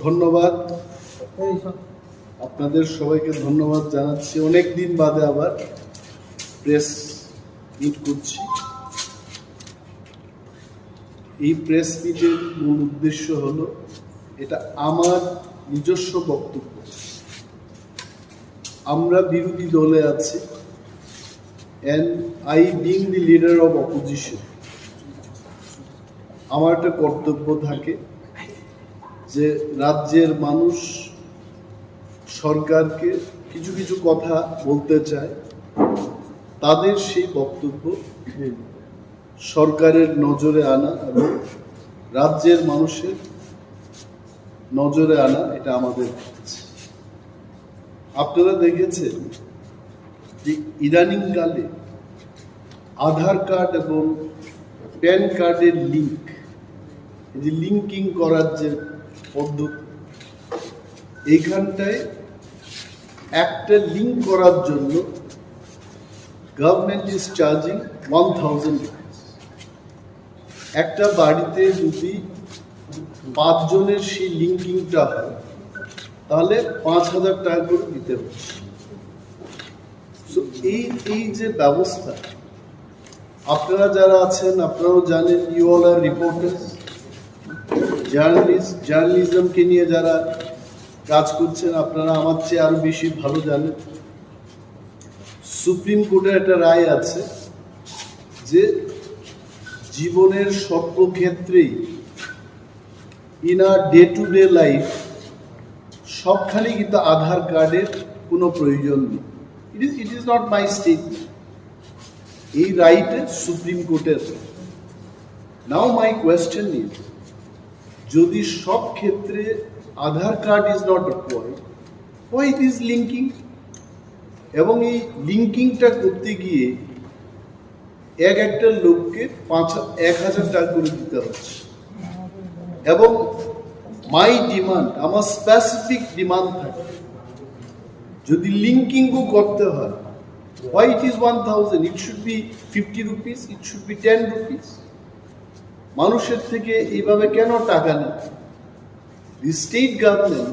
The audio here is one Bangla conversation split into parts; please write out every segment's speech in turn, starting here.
ধন্যবাদ আপনাদের সবাইকে ধন্যবাদ জানাচ্ছি। অনেক দিন বাদে আবার প্রেস মিট করছি। এই প্রেস মিটের মূল উদ্দেশ্য হলো, এটা আমার নিজস্ব বক্তব্য। আমরা বিরোধী দলে আছি, and I being the leader of opposition, আমার একটা কর্তব্য থাকে যে রাজ্যের মানুষ সরকারকে কিছু কিছু কথা বলতে চায়, তাদের সেই বক্তব্য সরকারের নজরে আনা এবং রাজ্যের মানুষের নজরে আনা, এটা আমাদের কাজ। আপনারা দেখেছেন যে ইদানিংকালে আধার কার্ড এবং প্যান কার্ডের লিঙ্ক, এই যে লিঙ্কিং করার যে পদ্ধতি, এইখানটায় একটা লিঙ্ক করার জন্য গভর্নমেন্ট ইজ চার্জিং 1000 rupees। একটা বাড়িতে যদি 5 জনের সেই লিঙ্কিংটা হয়, তাহলে 5000 টাকা করে দিতে হচ্ছে। এই যে ব্যবস্থা, আপনারা যারা আছেন আপনারাও জানেন, ইউ অল আর রিপোর্টার্স, জার্নালিজমকে নিয়ে যারা কাজ করছেন, আপনারা আমার চেয়ে আরো বেশি ভালো জানেন। সুপ্রিম কোর্টের একটা রায় আছে যে জীবনের সর্বক্ষেত্রেই, in a day to day life, সবখানে কিন্তু আধার কার্ডের কোনো প্রয়োজন নেই। It is not my statement, এই রাইটে সুপ্রিম কোর্টের। নাও মাই কোয়েশ্চেন ইজ, যদি সব ক্ষেত্রে Aadhaar card is not required, why this linking? এবং এই লিঙ্কিংটা করতে গিয়ে একটা লোককে 1000 টাকা করে দিতে হচ্ছে। এবং মাই ডিমান্ড, আমার স্পেসিফিক ডিমান্ড থাকে, যদি লিঙ্কিংও করতে হয়, why it is 1000? It should be 50 rupees, it should be 10 rupees. মানুষের থেকে এইভাবে কেন টাকা নেয়? The state government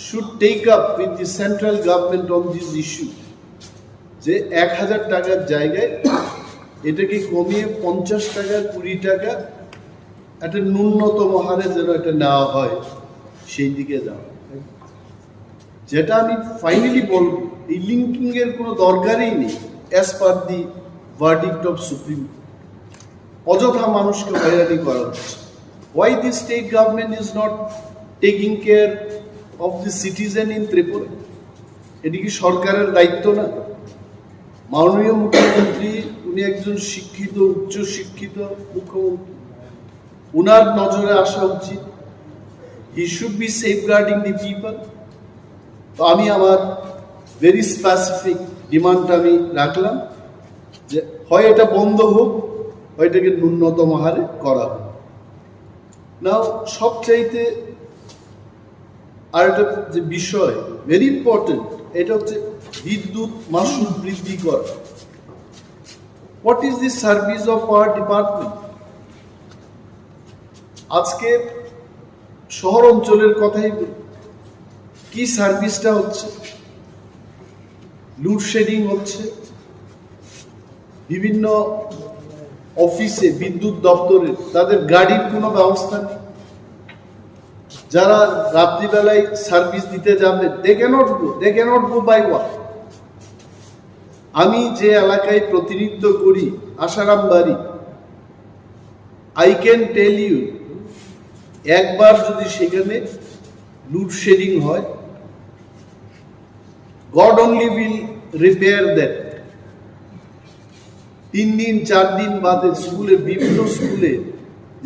should take up with the central government on this issue, যে 1000 টাকার জায়গায় এটাকে কমিয়ে 50 টাকা 20 টাকা একটা ন্যূনতম হারে যেন এটা নেওয়া হয়, সেই দিকে যাওয়া। যেটা আমি ফাইনালি বলব, এই লিঙ্কিং এর কোনো দরকারই নেই as per the verdict of supreme court. অযথা মানুষকে হয়রানি করা হচ্ছে। Why the state government is not taking care of the citizen in Tripura? এটি কি সরকারের দায়িত্ব না? মাননীয় মুখ্যমন্ত্রী, উনি একজন শিক্ষিত, উচ্চ শিক্ষিত মুখ্যমন্ত্রী, উনার নজরে আসা উচিত। He should be safeguarding the people. তো আমি আমার ভেরি স্পেসিফিক ডিমান্ডটা আমি রাখলাম যে হয় এটা বন্ধ হোক, হয় এটাকে ন্যূনতম হারে করা হোক। নাও সবচাইতে আর একটা যে বিষয় ভেরি ইম্পর্টেন্ট, এটা হচ্ছে বিদ্যুৎ মাশুল বৃদ্ধি করা। What is the service of our department? আজকে শহর অঞ্চলের কথাই বলি, কি সার্ভিসটা হচ্ছে? লোডশেডিং হচ্ছে, বিভিন্ন অফিসে বিদ্যুৎ দপ্তরের তাদের গাড়ির কোনো ব্যবস্থা নেই। যারা রাত্রিবেলায় সার্ভিস দিতে যাবে, they can't go by walk. আমি যে এলাকায় প্রতিনিধিত্ব করি, আসারাম বাড়ি, আই ক্যান টেল ইউ, একবার যদি সেখানে লোডশেডিং হয়, God only will repair that. 3 দিন 4 দিন বাদে স্কুলে, বিভিন্ন স্কুলে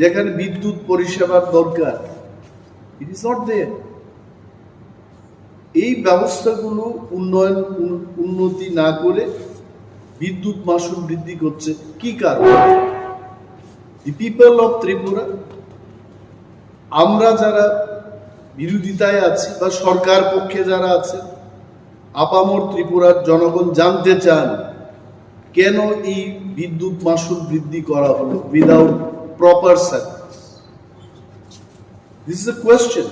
যেখানে বিদ্যুৎ পরিষেবার দরকার, ইট ইজ নট দেয়ার। এই ব্যবস্থাগুলো উন্নতি না করে বিদ্যুৎ মাশুল বৃদ্ধি করছে কি কারণ? দি পিপল অফ ত্রিপুরা, আমরা যারা বিরোধিতায় আছি বা সরকার পক্ষে যারা আছে, আপামর ত্রিপুরার জনগণ জানতে চান কেন এই বিদ্যুৎ মাশুল বৃদ্ধি করা হলো without proper service. This is a question.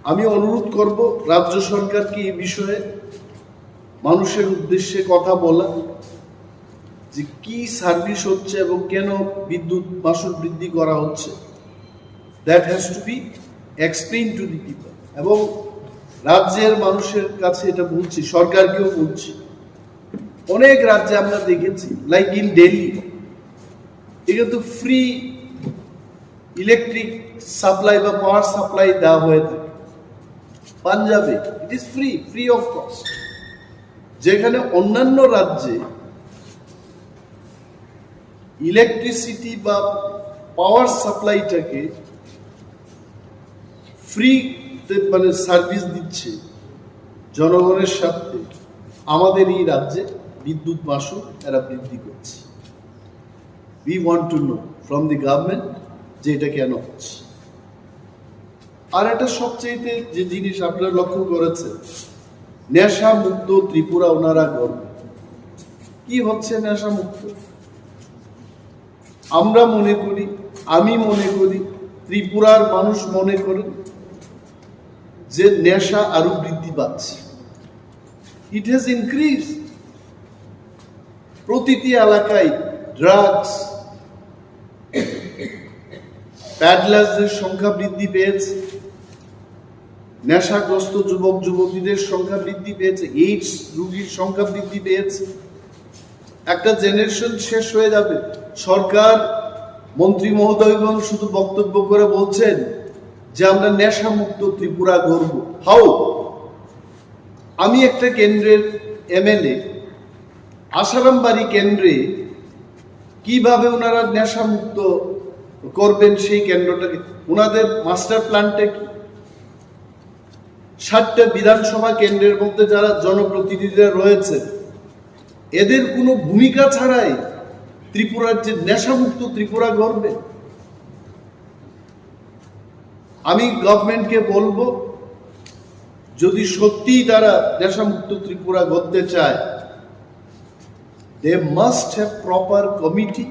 আমি অনুরোধ করব রাজ্য সরকারকে এই বিষয়ে মানুষের উদ্দেশ্যে কথা বলা, যে কি সার্ভিস হচ্ছে এবং কেন বিদ্যুৎ মাশুল বৃদ্ধি করা হচ্ছে। That has to be explain to the people. এবং রাজ্যের মানুষের কাছে এটা বলছি, সরকারকেও বলছি, অনেক রাজ্যে আমরা দেখেছি, লাইক ইন দিল্লি, এটা তো ফ্রি ইলেকট্রিক সাপ্লাই বা পাওয়ার সাপ্লাই দেওয়া হয়ে থাকে। পাঞ্জাবে it is free of cost. যেখানে অন্যান্য রাজ্যে ইলেকট্রিসিটি বা পাওয়ার সাপ্লাইটাকে ফ্রি মানে সার্ভিস দিচ্ছে জনগণের স্বার্থে, আমাদের এই রাজ্যে বিদ্যুৎ মাশুল এরা বৃদ্ধি করছে। We want to know from the government যে এটা কেন হচ্ছে। আর একটা সবচেয়ে যে জিনিস আপনারা লক্ষ্য করেছে, নেশা মুক্ত ত্রিপুরা ওনারা গর্বে। কি হচ্ছে নেশা মুক্ত? আমরা মনে করি, আমি মনে করি, ত্রিপুরার মানুষ মনে করে যে নেশা আরো বৃদ্ধি পাচ্ছে। It has increase. প্রতিটি এলাকায় ড্রাগস, প্যাডলার্সদের সংখ্যা বৃদ্ধি পেয়েছে, নেশাগ্রস্ত যুবক যুবতীদের সংখ্যা বৃদ্ধি পেয়েছে, এইডস রোগীর সংখ্যা বৃদ্ধি পেয়েছে। একটা জেনারেশন শেষ হয়ে যাবে। সরকার মন্ত্রী মহোদয়গণ শুধু বক্তব্য করে বলছেন যে আমরা নেশা মুক্ত ত্রিপুরা গড়ব। হাউ? আমি একটা কেন্দ্রের এমএলএ, আসারামবাড়ি কেন্দ্রে কিভাবে ওনারা নেশা মুক্ত করবেন সেই কেন্দ্রটাকে? ওনাদের মাস্টার প্ল্যানটা কি? 60টা বিধানসভা কেন্দ্রের মধ্যে যারা জনপ্রতিনিধিরা রয়েছে, এদের কোনো ভূমিকা ছাড়াই ত্রিপুরার যে নেশামুক্ত ত্রিপুরা গড়বে। আমি গভর্নমেন্টকে বলবো, যদি সত্যিই তারা নেশামুক্ত ত্রিপুরা গড়তে চায়, they must have proper committee.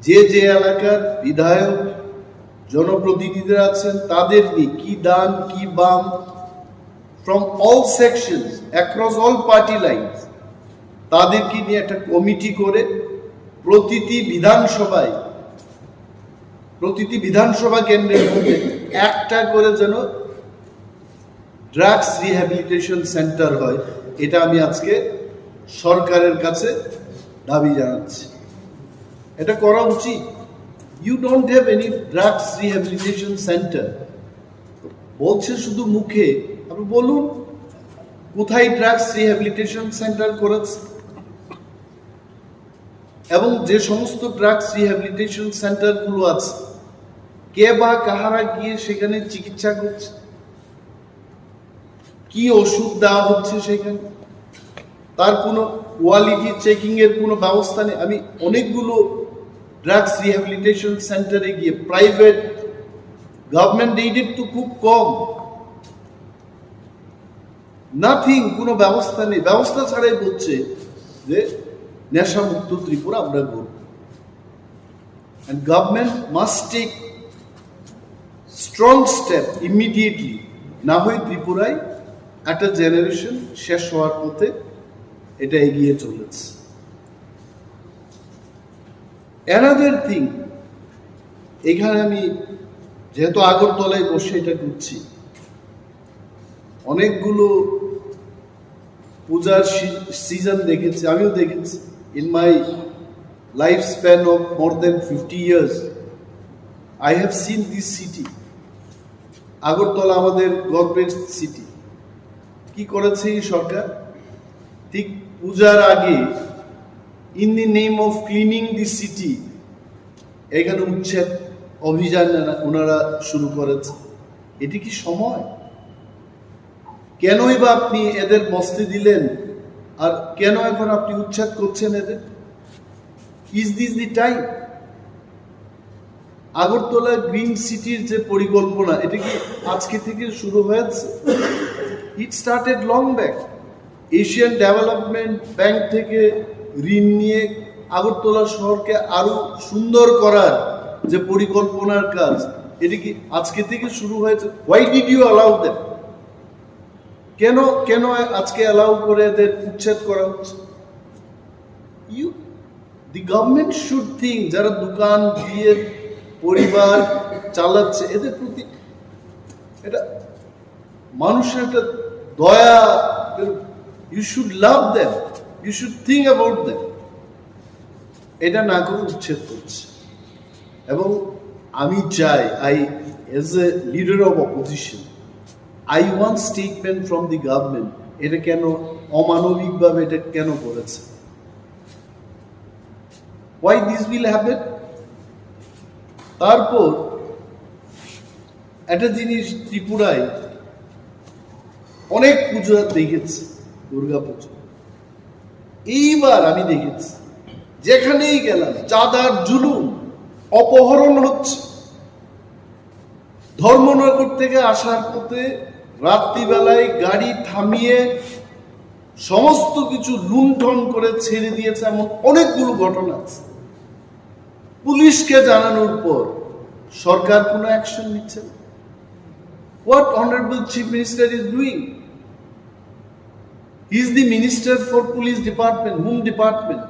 যে যে এলাকার বিধায়ক জনপ্রতিনিধিরা আছেন তাদের নিয়ে, কি ডান কি বাম, from all sections across all party lines, তাদেরকে নিয়ে একটা কমিটি করে প্রতিটি বিধানসভা কেন্দ্রের মধ্যে একটা করে যেন ড্রাগস রিহ্যাবিলিটেশন সেন্টার হয়। এটা আমি আজকে সরকারের কাছে দাবি জানাচ্ছি। এটা করা উচিত। You don't have any drugs rehabilitation centre. বলছে শুধু মুখে, আপনি বলুন কোথায় ড্রাগস রিহ্যাবিলিটেশন সেন্টার করেছে, এবং যে সমস্ত ড্রাগস রিহ্যাবিলিটেশন সেন্টারগুলো আছে, কে বা কাহারা গিয়ে সেখানে চিকিৎসা করছে, কি ওষুধ দেওয়া হচ্ছে সেখানে, তার কোনো কোয়ালিটি চেকিং এর কোনো ব্যবস্থা নেই। আমি অনেকগুলো ড্রাগস রিহ্যাবিলিটেশন সেন্টারে গিয়ে, প্রাইভেট গভর্নমেন্ট এইডেড তো খুব কম, নাথিং, কোনো ব্যবস্থা নেই। ব্যবস্থা ছাড়াই বলছে যে নেশামুক্ত ত্রিপুরা আমরা করব। And government must take strong step immediately, না হয় ত্রিপুরায় একটা জেনারেশন শেষ হওয়ার পথে এটা এগিয়ে চলেছে। Another thing, এখানে আমি যেহেতু আগরতলায় বসে এটা করছি, অনেকগুলো পূজার সিজন দেখেছি, আমিও দেখেছি। In my lifespan of more than 50 years, I have seen this city. Agartala আমাদের গর্বের সিটি। কি করেছে এই সরকার? ঠিক পূজার আগে, in the name of cleaning the city, এখানে উচ্ছেদ অভিযান ওনারা শুরু করেছে। এটি কি সময়? কেনই বা আপনি এদের বসতে দিলেন, আর কেন এখন আপনি উচ্ছেদ করছেন এদের? Is this the time? Agartala green সিটির যে পরিকল্পনা, এটা কি আজকে থেকে শুরু হয়েছে? It started long back. Asian development bank থেকে ঋণ নিয়ে আগরতলা শহরকে আরো সুন্দর করার যে পরিকল্পনার কাজ, এটা কি আজকে থেকে শুরু হয়েছে? Why did you allow them? কেন কেন আজকে অ্যালাউ করে এদের উচ্ছেদ করা হচ্ছে? দি গভর্নমেন্ট শুড থিঙ্ক, যারা দোকান দিয়ে পরিবার চালাচ্ছে, এদের প্রতি এটা মানুষের একটা দয়া, you should love them, you should think about them. এটা না করে উচ্ছেদ করছে। এবং আমি চাই, as a leader of opposition, I want statement from the government, এটা কেন অমানবিকভাবে এটা কেন করেছে? Why this will happen? তারপর একটা জিনিস, ত্রিপুরায় অনেক পুজো দেখেছি, দুর্গা পুজো। এইবার আমি দেখেছি যেখানেই গেলাম চাঁদার জুলুম, অপহরণ হচ্ছে। ধর্মনগর থেকে আসার পথে রাত্রিবেলায় গাড়ি থামিয়ে সমস্ত কিছু লুণ্ঠন করে ছেড়ে দিয়েছে, এমন অনেকগুলো ঘটনা আছে। পুলিশকে জানানোর পর সরকার কোনো অ্যাকশন নিচ্ছে না। What Honorable Chief Minister is doing? He is the Minister for Police Department. Whom department?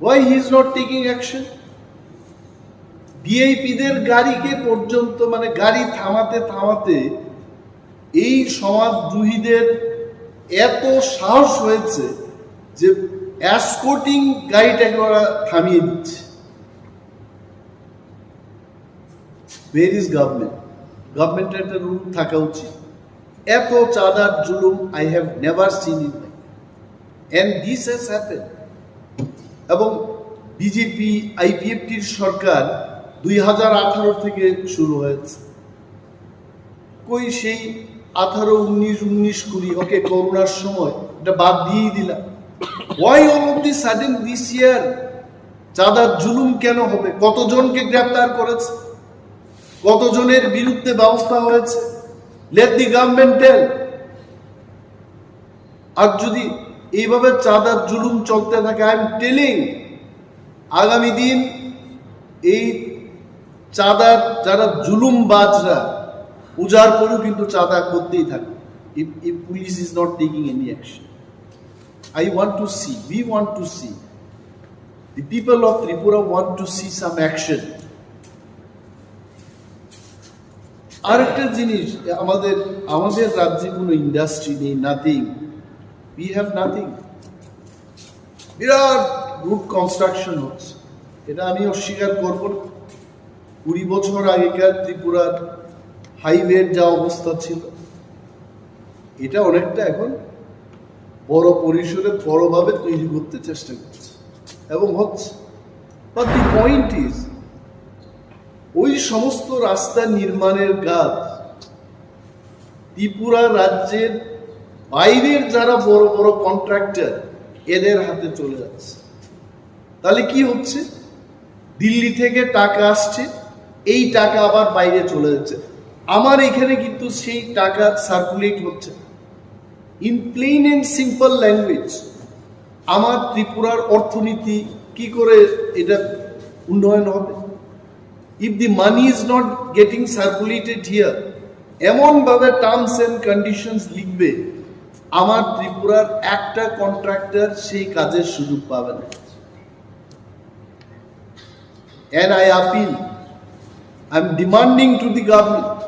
Why he is not taking action? ভিআইপিদের গাড়িকে পর্যন্ত, মানে গাড়ি থামাতে থামাতে এই সমাজদ্রোহীদের এত সাহস হয়েছে যে এসকর্টিং গাড়িটাকে ওরা থামিয়ে দিচ্ছে। Where is government? গভর্নমেন্টের একটা রুল থাকা উচিত। এত চাঁদার জুলুম I have never seen in my life. And this has happened. এবং বিজেপি আইপিএফটির সরকার 2018 থেকে শুরু হয়েছে। কই সেই 18, 19, 20, ওকে করোনার সময় এটা বাদ দিয়েই দিলাম। Why all of the sudden this year চাঁদার জুলুম কেন হবে? কতজনকে গ্রেফতার করেছে, কতজনের বিরুদ্ধে ব্যবস্থা হয়েছে? Let the government tell. আর যদি এইভাবে চাঁদার জুলুম চলতে থাকে, I am telling, আগামী দিন এই চাঁদার যারা জুলুমবাজরা উজাড় করেও কিন্তু চাঁদা করতেই থাকবে, if police is not taking any action. I want to see, we want to see, the people of Tripura want to see some action. আরেকটা জিনিস, আমাদের রাজ্যে কোনো ইন্ডাস্ট্রি নেই, নাথিং, we have nothing. বিরাট রুট কনস্ট্রাকশন হচ্ছে, এটা আমি অস্বীকার করব না। 20 বছর আগেকার ত্রিপুরার হাইওয়ের যা অবস্থা ছিল, এটা অনেকটা এখন বড় পরিসরে বড়ভাবে তৈরি করতে চেষ্টা করছে এবং হচ্ছে। বাট দি পয়েন্ট ইজ, ওই সমস্ত রাস্তা নির্মাণের কাজ ত্রিপুরা রাজ্যের বাইরের যারা বড় বড় কন্ট্রাক্টর, এদের হাতে চলে যাচ্ছে। তাহলে কি হচ্ছে? দিল্লি থেকে টাকা আসছে, এই টাকা আবার বাইরে চলে যাচ্ছে। আমার এখানে কিন্তু সেই টাকা সার্কুলেট হচ্ছে। In plain and simple language, আমার ত্রিপুরার অর্থনীতি কি করে এটা উন্নয়ন হবে? If the money is not getting circulated here, এমন ভাবে টার্মস এন্ড কন্ডিশনস লিখবে, আমার ত্রিপুরার একটা কন্ট্রাক্টর সেই কাজের সুযোগ পাবে না। And I appeal, I'm demanding to the government,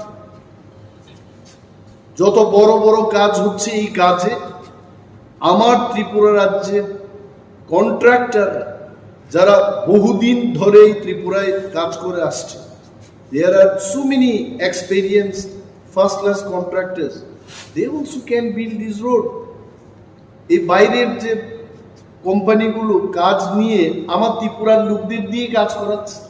যত বড় বড় কাজ হচ্ছে এই কাজে আমার ত্রিপুরা রাজ্যের কন্ট্রাক্টর যারা বহুদিন ধরে ত্রিপুরায় কাজ করে আসছে, there are so many experienced first class contractors, they also can build this road. এই বাইরের যে কোম্পানিগুলো কাজ নিয়ে আমার ত্রিপুরার লোকদের দিয়ে কাজ করাচ্ছে,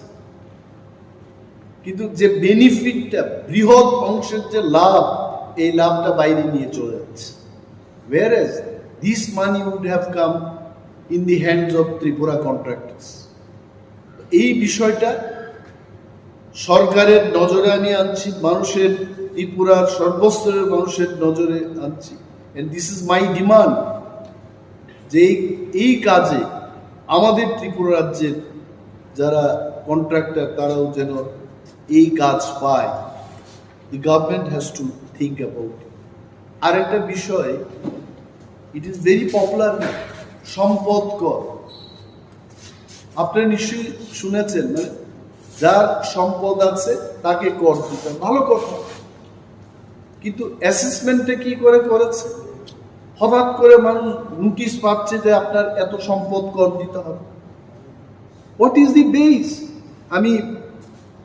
কিন্তু যে বেনিফিটটা, বৃহৎ অংশের যে লাভ, এই লাভটা বাইরে নিয়ে চলে যাচ্ছে। whereas this money would have come in the hands of Tripura contractors. এই বিষয়টা সরকারের নজরে আমি আনছি, মানুষের, ত্রিপুরার সর্বস্তরের মানুষের নজরে আনছি। and this is my demand, যে এই কাজে আমাদের ত্রিপুরা রাজ্যের যারা কন্ট্রাক্টর তারাও যেন এই কাজ পায়। The government has to think about. আর একটা বিষয়, ইট ইজ ভেরি পপুলার, সম্পদ কর। আপনারা নিশ্চয়ই শুনেছেন, মানে যার সম্পদ আছে তাকে কর দিতে, ভালো কথা। কিন্তু অ্যাসেসমেন্টে কি করে করেছে? হঠাৎ করে মানুষ নোটিশ পাচ্ছে যে আপনার এত সম্পদ কর দিতে হবে। What is the base? আমি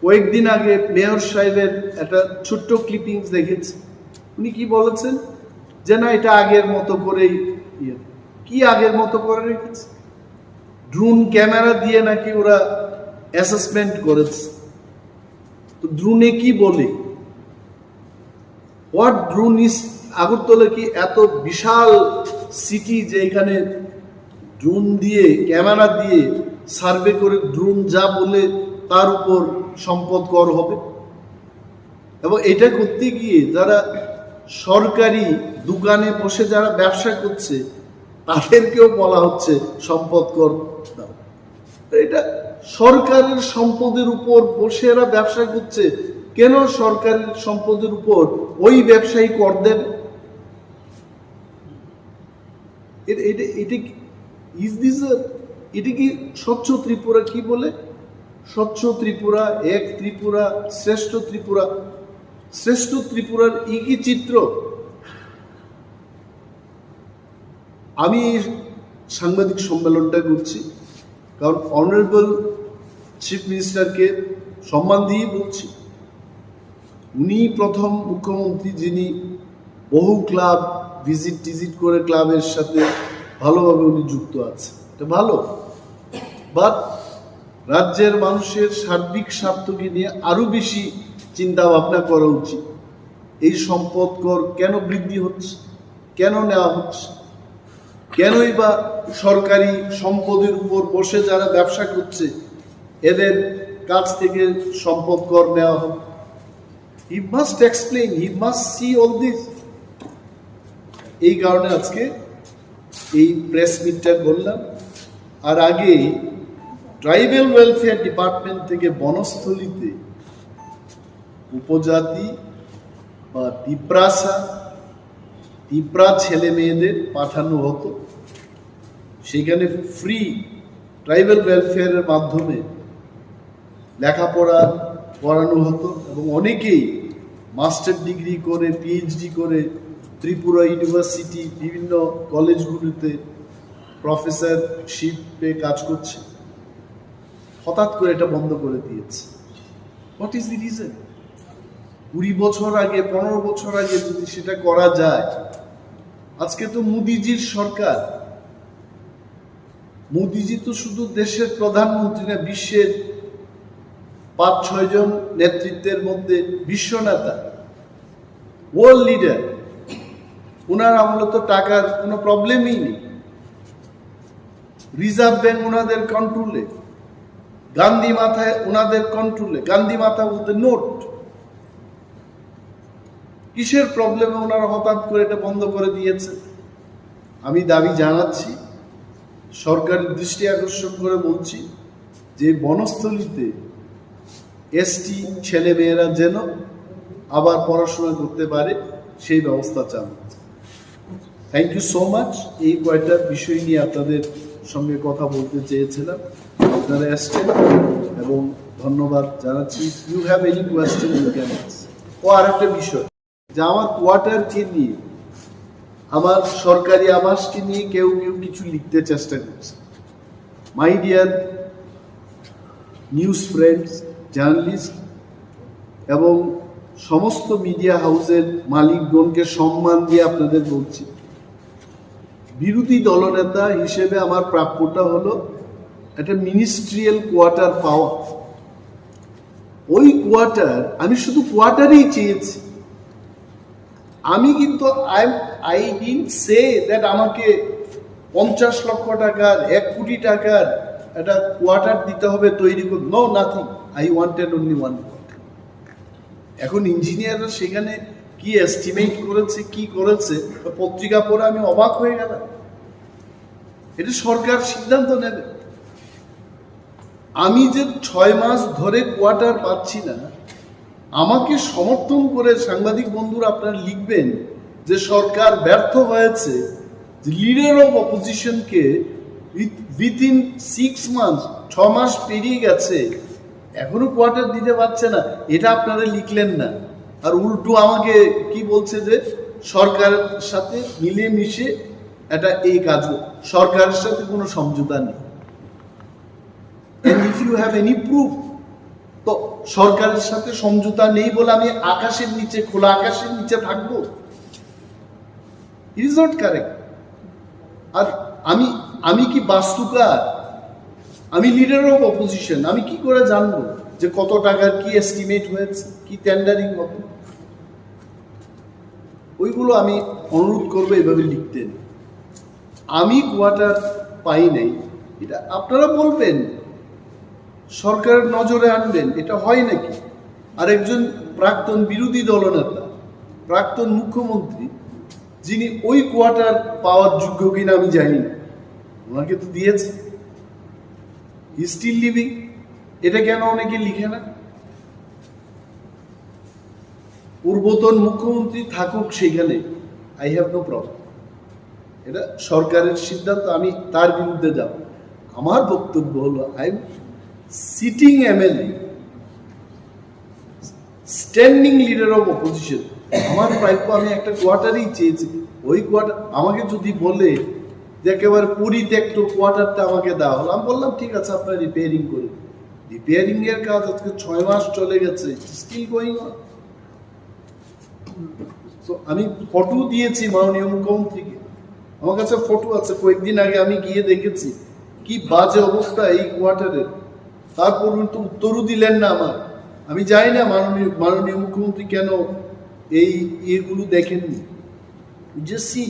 কয়েকদিন আগে মেয়র সাহেবের একটা ছোট্ট ক্লিপিংস দেখেছি। উনি কি বলেছেন যে না, এটা আগের মতো করেই কি আগের মতো করে রেখেছে? ড্রোন ক্যামেরা দিয়ে নাকি ওরা অ্যাসেসমেন্ট করেছে। তো ড্রোনে কি বলে? What drone is? আগরতলা কি এত বিশাল সিটি যে এখানে ড্রোন দিয়ে ক্যামেরা দিয়ে সার্ভে করে ড্রোন যা বলে তার উপর সম্পদ কর হবে? এবং এটা করতে গিয়ে যারা সরকারি দোকানে বসে যারা ব্যবসা করছে তাদেরকেও বলা হচ্ছে সম্পদ কর দাও। এটা সরকারের সম্পদের উপর বসে এরা ব্যবসা করছে, কেন সরকারের সম্পদের উপর ওই ব্যবসায়ী কর দেবে? এটা কি স্বচ্ছ ত্রিপুরা? কি বলে স্বচ্ছ ত্রিপুরা, এক ত্রিপুরা, শ্রেষ্ঠ ত্রিপুরা? শ্রেষ্ঠ ত্রিপুরার কি চিত্র? আমি সাংবাদিক সম্মেলনটা করছি কারণ অনারেবল চিফ মিনিস্টারকে সম্মান দিয়ে বলছি। উনি প্রথম মুখ্যমন্ত্রী যিনি বহু ক্লাব ভিজিট করে ক্লাবের সাথে ভালোভাবে উনি যুক্ত আছে, এটা ভালো। বাট রাজ্যের মানুষের সার্বিক স্বার্থকে নিয়ে আরো বেশি চিন্তা ভাবনা করা উচিত। এই সম্পদ কর কেন বৃদ্ধি হচ্ছে, কেন নেওয়া হচ্ছে, কেনই বা সরকারি সম্পদের উপর বসে যারা ব্যবসা করছে এদের কাছ থেকে সম্পদ কর নেওয়া হবে? He must explain, he must see all this. এই কারণে আজকে এই প্রেস মিটটা করলাম। আর আগে ট্রাইবাল ওয়েলফেয়ার ডিপার্টমেন্ট থেকে বনস্থলীতে উপজাতি বা তিপ্রা ছেলে মেয়েদের পাঠানো হতো। সেখানে ফ্রি ট্রাইবাল ওয়েলফেয়ারের মাধ্যমে লেখাপড়া করানো হতো এবং অনেকেই মাস্টার ডিগ্রি করে, পিএইচডি করে ত্রিপুরা ইউনিভার্সিটি বিভিন্ন কলেজগুলিতে প্রফেসরশিপে কাজ করছে। হঠাৎ করে এটা বন্ধ করে দিয়েছে। What is the reason? 20 বছর আগে, 15 বছর আগে যদি সেটা করা যায়। আজকে তো মোদিজির সরকার। মোদিজি তো শুধু দেশের প্রধানমন্ত্রী না, বিশ্বের 5-6 জন নেতৃত্বের মধ্যে বিশ্ব নেতা, ওয়ার্ল্ড লিডার। ওনার আমলে তো টাকার কোনো প্রবলেমই নেই। রিজার্ভ ব্যাংক ওনাদের কন্ট্রোলে, গান্ধী মাথায় ওনাদের কন্ট্রোলে। গান্ধী মাথা বলতে নোট। কিসের প্রবলেমে ওনারা হঠাৎ করে এটা বন্ধ করে দিয়েছে? আমি দাবি জানাচ্ছি, সরকারের দৃষ্টি আকর্ষণ করে বলছি যে বনস্থলীতে এসটি ছেলে মেয়েরা যেন আবার পড়াশোনা করতে পারে সেই ব্যবস্থা চান। Thank you so much. এই কয়েকটা বিষয় নিয়ে আপনাদের সঙ্গে কথা বলতে চেয়েছিলাম। আপনারা এসছেন এবং ধন্যবাদ জানাচ্ছি। You have any question you can ask. আর একটা বিষয় যে আমার কোয়ার্টারকে নিয়ে, আমার সরকারি আবাসকে নিয়ে কেউ কিছু লিখতে চেষ্টা করছে। My dear news friends, journalist এবং সমস্ত মিডিয়া হাউসের মালিকগণকে সম্মান দিয়ে আপনাদের বলছি, বিরোধী দলনেতা হিসেবে আমার প্রাপ্যটা হলো একটা মিনিস্ট্রিয়াল কোয়ার্টার পাওয়া। ওই কোয়ার্টার, আমি শুধু কোয়ার্টারই চেয়েছি। আমি কিন্তু আই ডিডন্ট সে দ্যাট আমাকে 50 লক্ষ টাকার, 1 কোটি টাকার একটা কোয়ার্টার দিতে হবে তৈরি করে। No, nothing. I wanted only one quarter. এখন ইঞ্জিনিয়াররা সেখানে কি এস্টিমেট করেছে, কি করেছে, পত্রিকা পড়ে আমি অবাক হয়ে গেলাম। এটা সরকার সিদ্ধান্ত নেবে। আমি যে 6 মাস ধরে কোয়ার্টার পাচ্ছি না, আমাকে সমর্থন করে সাংবাদিক বন্ধুরা আপনারা লিখবেন যে সরকার ব্যর্থ হয়েছে, যে লিডার অফ অপোজিশনকে উইথিন 6 মান্থ 6 মাস পেরিয়ে গেছে এখনো কোয়ার্টার দিতে পারছে না, এটা আপনারা লিখলেন না। আর উল্টো আমাকে কি বলছে যে সরকারের সাথে মিলেমিশে এটা এই কাজ, সরকারের সাথে কোনো সমঝোতা নেই। And if you have any proof, তো সরকারের সাথে সমঝোতা নেই বলে আমি আকাশের নিচে, খোলা আকাশের নিচে থাকবো? It is not correct. আর আমি কি বাস্তুকার? আমি লিডার অফ অপোজিশন, আমি কি করে জানবো যে কত টাকার কি এস্টিমেট হয়েছে, কি টেন্ডারিং হবে? ওইগুলো আমি অনুরোধ করবো এভাবে লিখতে। আমি কোয়ার্টার পাই নাই, এটা আপনারা বলবেন, সরকারের নজরে আনবেন, এটা হয় নাকি? আর একজন প্রাক্তন বিরোধী দলনেতা, প্রাক্তন মুখ্যমন্ত্রী, যিনি ওই কোয়ার্টার পাওয়ার যোগ্য কিনা আমি জানি না, ওনাকে তো দিয়েছে, স্টিল লিভিং, এটা কেন অনেকে লিখে না? পূর্বতন মুখ্যমন্ত্রী থাকুক সেখানে, আই হ্যাভ নো প্রবলেম, এটা সরকারের সিদ্ধান্ত, আমি তার বিরুদ্ধে যাব। আমার বক্তব্য হলো, I am sitting MLA, standing leader of opposition, আমার প্রাপ্য, আমি একটা কোয়ার্টারই চেয়েছি। ওই কোয়ার্টার আমাকে যদি বলে যে একেবারে পরিত্যক্ত কোয়ার্টারটা আমাকে দেওয়া হলো, আমি বললাম ঠিক আছে, আপনার রিপেয়ারিং করুন। রিপেয়ারিং এর কাজ আজকে 6 মাস চলে গেছে, স্টিল গোয়িং অন। তো আমি ফটো দিয়েছি মাননীয় মুখ্যমন্ত্রীকে, আমার কাছে ফটো আছে, কয়েকদিন আগে আমি গিয়ে দেখেছি কি বাজে অবস্থা এই কোয়ার্টারের। তারপর তো উত্তরও দিলেন না আমার। আমি জানি না মাননীয় মুখ্যমন্ত্রী কেন এই ইয়েগুলো দেখেননি। যে see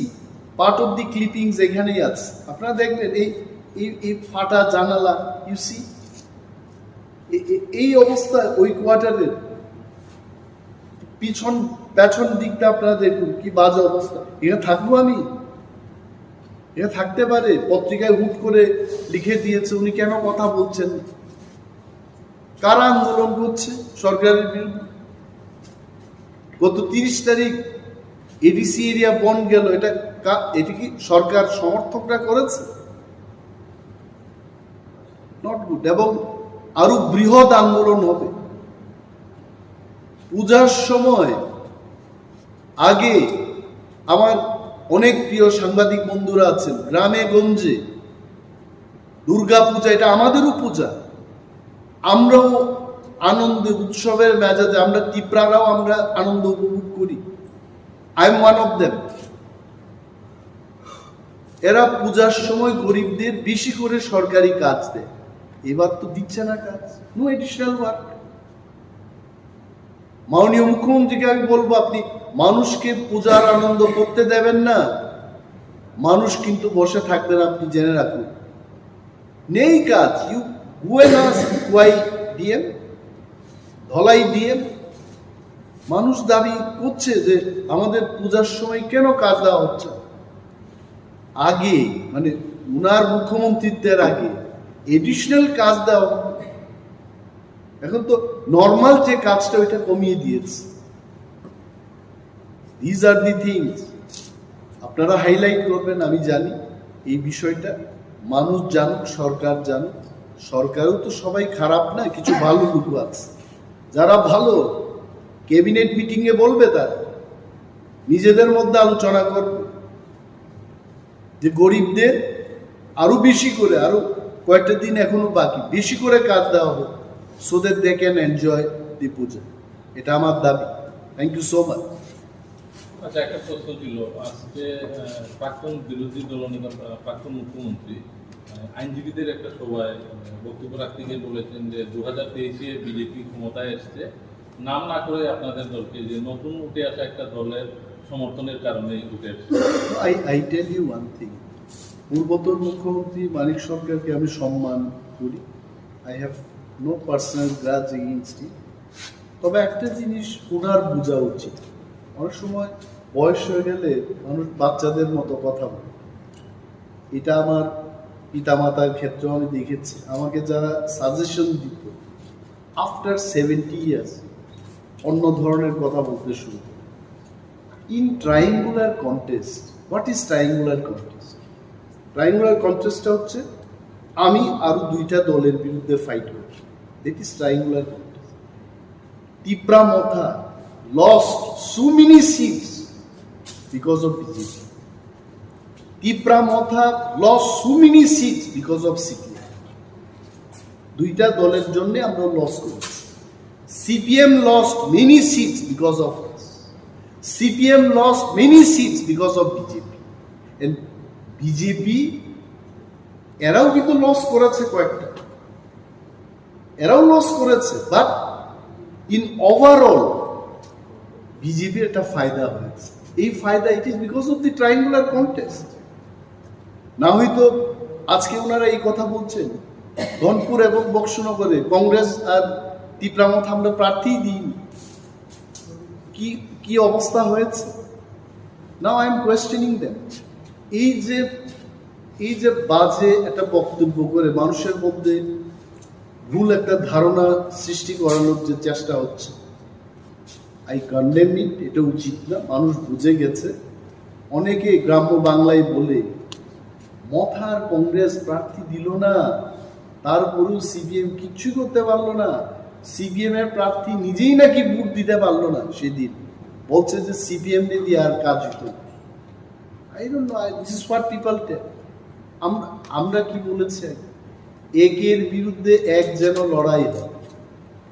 part of the clippings এখানেই আছে, আপনারা দেখবেন এই ফাটা জানালা, ইউ সি এই অবস্থা ওই কোয়ার্টারের। পেছন দিকটা আপনারা দেখুন কি বাজে অবস্থা। এখানে থাকবো আমি? এটা থাকতে পারে? পত্রিকায় হুট করে লিখে দিয়েছে, উনি কেন কথা বলছেন? কারা আন্দোলন করছে সরকারের বিরুদ্ধে? গত 30 তারিখ এডিসি এরিয়া বন্ধ গেল, এটা কি সরকার সমর্থকরা করেছে? Not good. এবং আরো বৃহৎ আন্দোলন হবে পূজার সময়। আগে আমার অনেক প্রিয় সাংবাদিক বন্ধুরা আছেন, গ্রামে গঞ্জে দুর্গা পূজা, এটা আমাদেরও পূজা, আমরাও আনন্দে উৎসবের মেজাজে, আমরা ত্রিপুরারাও আমরা আনন্দ উপভোগ করি। I am one of them. এরা পূজার সময় গরিবদের বেশি করে সরকারি কাজ দেয়, এবার তো দিচ্ছে না কাজ, নো এডিশনাল ওয়ার্ক। মাননীয় মুখ্যমন্ত্রীকে আমি বলবো, আপনি মানুষকে পূজার আনন্দ করতে দেবেন না, মানুষ কিন্তু বসে থাকবে না, আপনি জেনে রাখুন। নেই কাজ। ইউ বুয়েনাস কুয়াই ডিএম, ধলাই ডিএম, মানুষ দাবি করছে যে আমাদের পূজার সময় কেন কাজ দেওয়া হচ্ছে। আগে মানে উনার মুখ্যমন্ত্রীত্বের আগে এডিশনাল কাজ দেওয়া, এখন তো নর্মাল যে কাজটা ওইটা কমিয়ে দিয়েছে। দিজ আর দি থিংস আপনারা হাইলাইট করবেন, আমি জানি এই বিষয়টা, মানুষ জানুক, সরকার জানুক। সরকারও তো সবাই খারাপ না, কিছু ভালো লোক আছে, যারা ভালো ক্যাবিনেট মিটিং এ বলবে, তারা নিজেদের মধ্যে আলোচনা করবে যে গরিবদের আরো বেশি করে, আরো কয়েকটা দিন এখনো বাকি, বেশি করে কাজ দেওয়া হবে, so that they can enjoy the puja. এটা আমার দাবি। Thank you so much. আচ্ছা, একটা প্রশ্ন ছিল, আজকে প্রাক্তন বিরোধী দলনেতা, প্রাক্তন মুখ্যমন্ত্রী আইনজীবীদের একটা সভায় বক্তব্য রাখতে গিয়ে বলেছেন যে 2023-এ বিজেপি ক্ষমতায় এসছে, নাম না করে আপনাদের দলকে, যে নতুন উঠে আসা একটা দলের সমর্থনের কারণে উঠে এসছে। I tell you one thing, পূর্বতন মুখ্যমন্ত্রী মানিক সরকারকে আমি সম্মান করি, I have no personal grudge against him. তবে একটা জিনিস ওনার বোঝা উচিত, অনেক সময় বয়স হয়ে গেলে মানুষ বাচ্চাদের মতো কথা বলে, এটা আমার পিতামাতার ক্ষেত্রে আমি দেখেছি, আমাকে যারা সাজেশন দিত আফটার 70 ইয়ার্স অন্য ধরনের কথা বলতে শুরু করে। In triangular contest, what is triangular contest? Triangular কন্টেস্টটা হচ্ছে আমি আরো দুইটা দলের বিরুদ্ধে ফাইট করি, that is triangular contest. Debbarma lost so many seats because of BJP. Debbarma lost so many seats because of CPM. দুইটা দলের জন্য আমরা লস করেছি। CPM lost many seats because of us. CPM lost many seats because of BJP. And BJP এরাও কিন্তু লস করেছে কয়েকটা, এরাও লস করেছে, বাট ইন ওভারঅল বিজেপির একটা ফায়দা হয়েছে। এই ফায়দা it is because of the triangular contest. না হয়তো আজকে ওনারা এই কথা বলছেন ধনপুর এবং বক্সনগরে কংগ্রেস আর Debbarma আমরা প্রার্থী দিইনি, কি কি অবস্থা হয়েছে। Now I am questioning them. এই যে বাজে একটা বক্তব্য করে মানুষের মধ্যে ভুল একটা ধারণা সৃষ্টি করানোর যে চেষ্টা হচ্ছে, আই কন্ডেম ইট। এটা উচিত না, মানুষ বুঝে গেছে। অনেকে গ্রাম্য বাংলায় বলে মথার কংগ্রেস প্রার্থী দিল না, তারপরেও সিপিএম কিচ্ছু করতে পারলো না, সিপিএম এর প্রার্থী নিজেই নাকি ভোট দিতে পারলো না। সেদিন বলছে যে সিপিএম দিয়ে আর কাজ হতো। I don't know, this is what people tell. আমরা কি বলেছি, একের বিরুদ্ধে এক যেন লড়াই হয়।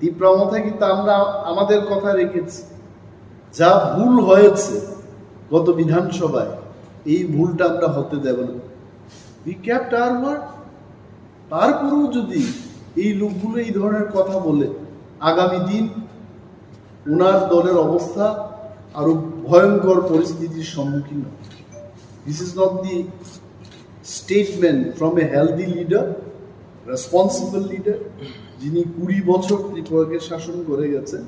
Debbarma কিন্তু আমরা আমাদের কথা রেখেছি। যা ভুল হয়েছে গত বিধানসভায়, এই ভুলটা আমরা হতে দেব না। We kept our word. তারপরেও যদি এই লোকগুলো এই ধরনের কথা বলে, আগামী দিন ওনার দলের অবস্থা আরো ভয়ঙ্কর পরিস্থিতির সম্মুখীন হবে। This is not the statement from a healthy leader, responsible leader, যিনি 20 বছর ত্রিপুরাকে শাসন করে গেছেন।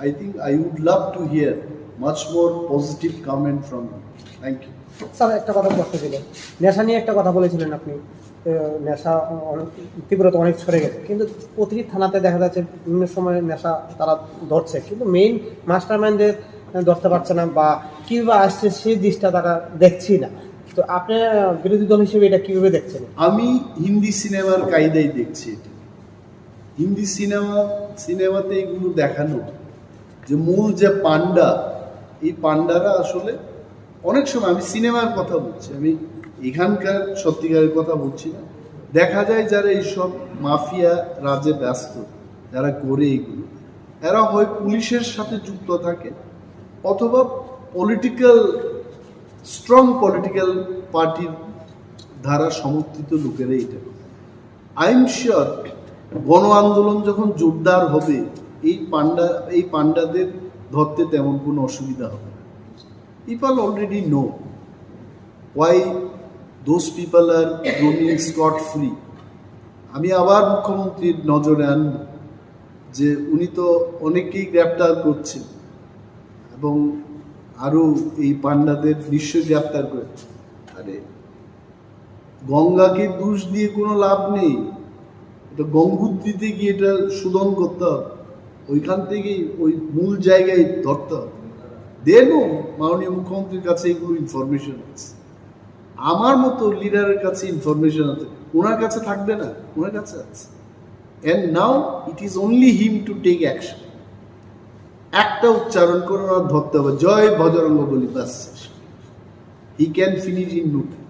I think I would love to hear much more positive comment from you. Thank you. Sir, একটা কথা প্রশ্ন ছিল, নেশা নিয়ে একটা কথা বলেছিলেন আপনি। নেশা তীব্রতা অনেক ছড়ে গেছে, কিন্তু প্রতিটি থানাতে দেখা যাচ্ছে বিভিন্ন সময় নেশা তারা ধরছে, কিন্তু মেইন মাস্টারমাইন্ডদের ধরতে পারছে না, বা কিভাবে আসছে সেই দিকটা তারা দেখছি না। তো আপনি বিরোধী দল হিসেবে এটা কিভাবে দেখছেন? আমি হিন্দি সিনেমার কায়দায় দেখছি এটা। হিন্দি সিনেমাতে এগুলো দেখানো যে মূল যে পান্ডা, এই পান্ডারা আসলে অনেক সময়, আমি সিনেমার কথা বলছি, আমি এখানকার সত্যিকারের কথা বলছি না, দেখা যায় যারা এইসব মাফিয়া রাজে ব্যস্ত, যারা করে এগুলো, এরা হয় পুলিশের সাথে যুক্ত থাকে অথবা স্ট্রং পলিটিক্যাল পার্টির দ্বারা সমর্থিত লোকেরা এটা। আই এম শিওর গণ আন্দোলন যখন জোরদার হবে, এই পান্ডাদের ধরতে তেমন কোনো অসুবিধা হবে না। People already no why those people are roaming scot free. আমি আবার মুখ্যমন্ত্রীর নজরে আনব যে উনি তো অনেকেই গ্রেপ্তার করছেন এবং আরো এই পান্ডাদের নিশ্চয়ই গ্রেপ্তার করে। আরে গঙ্গাকে দোষ দিয়ে কোনো লাভ নেই, এটা গঙ্গোত্রীতে গিয়ে এটা শোধন করতে হবে, ওইখান থেকেই ওই মূল জায়গায় ধরতে হবে। দেনও মাননীয় মুখ্যমন্ত্রীর কাছে এগুলো ইনফরমেশন আছে, আমার মতো লিডারের কাছে ইনফরমেশন আছে, ওনার কাছে থাকবে না, ওনার কাছে আছে। And now it is only him to take action. একটা উচ্চারণ করে ওনার ধরতে হবে, জয় বজরঙ্গ বলি, বাস, he can finish in no time.